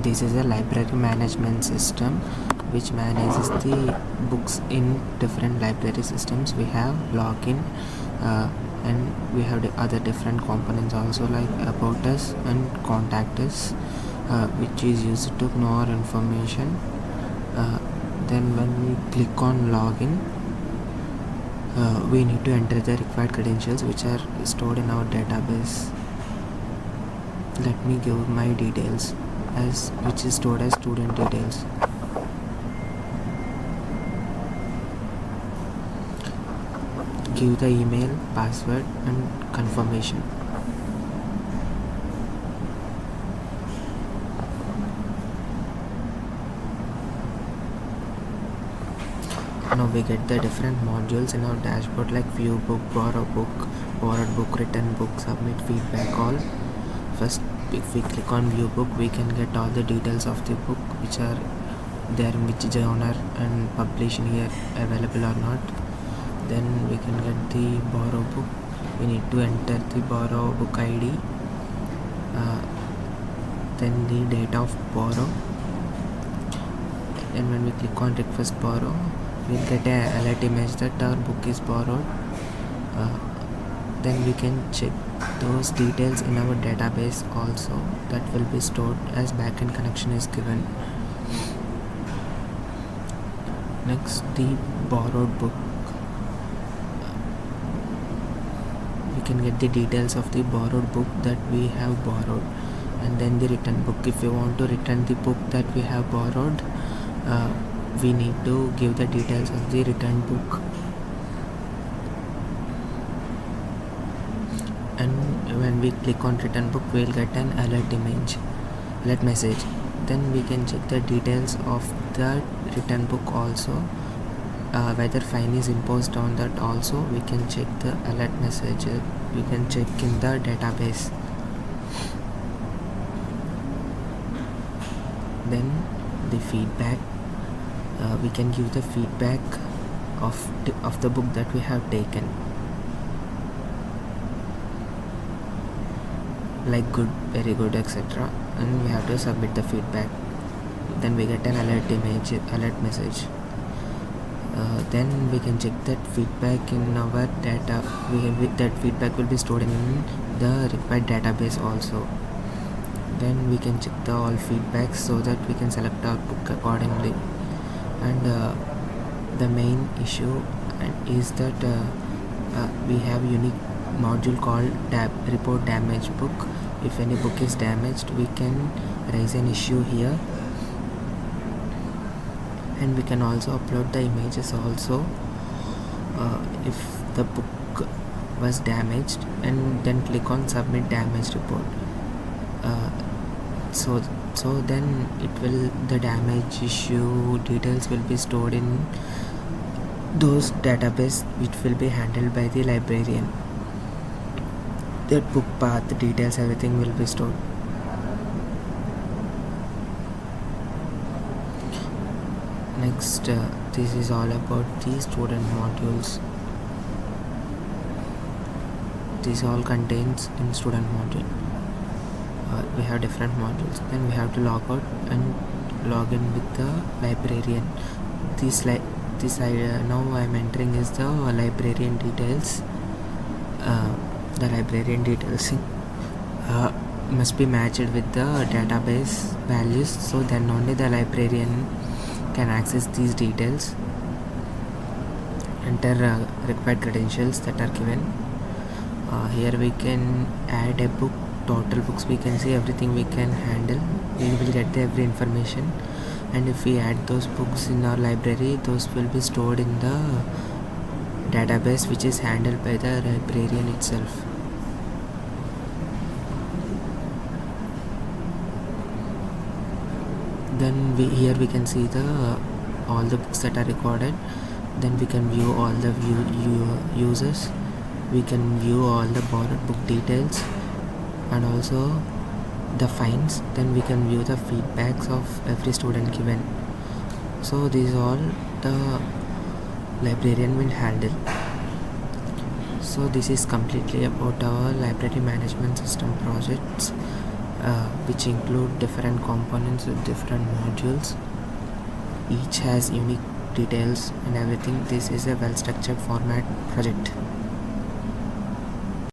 This is a library management system which manages the books in different library systems. We have login and we have the other different components also, like about us and contact us, which is used to know our information. Then when we click on login, we need to enter the required credentials which are stored in our database. Let me give my details which is stored as student details. Give the email, password and confirmation. Now we get the different modules in our dashboard, like view book, borrow book, borrowed book, return book, submit, feedback, all. First, if we click on view book, we can get all the details of the book which are there, in which genre and publishing year available or not. Then we can get the borrow book. We need to enter the borrow book ID, then the date of borrow, and when we click on request borrow, we'll get a alert image that our book is borrowed. Then we can check those details in our database also, that will be stored as backend connection is given. Next, the borrowed book. We can get the details of the borrowed book that we have borrowed, and then the return book. If we want to return the book that we have borrowed, we need to give the details of the return book. And when we click on return book, we'll get an alert message. Then we can check the details of the return book also, whether fine is imposed on that also. We can check the alert message, we can check in the database. Then the feedback, we can give the feedback of the book that we have taken, like good, very good, etc. And we have to submit the feedback. Then we get an alert message. Then we can check that feedback in our data. That feedback will be stored in the required database also. Then we can check the all feedbacks so that we can select our book accordingly. And the main issue is that we have unique module called report damaged book. If any book is damaged, we can raise an issue here, and we can also upload the images also if the book was damaged, and then click on submit damage report. So then the damage issue details will be stored in those database, which will be handled by the librarian. That book path, the details, everything will be stored. Next, this is all about the student modules. This all contains in student module. We have different modules. Then we have to log out and log in with the librarian. Now I am entering is the librarian details. The librarian details must be matched with the database values, so then only the librarian can access these details. Enter required credentials that are given. Here we can add a book, total books, we can see everything we can handle. We will get every information, and if we add those books in our library, those will be stored in the database, which is handled by the librarian itself. Then here we can see all the books that are recorded. Then we can view all the users. We can view all the borrowed book details and also the fines. Then we can view the feedbacks of every student given. So these all the librarian will handle. So this is completely about our library management system projects. which include different components with different modules. Each has unique details and everything. This is a well structured format project.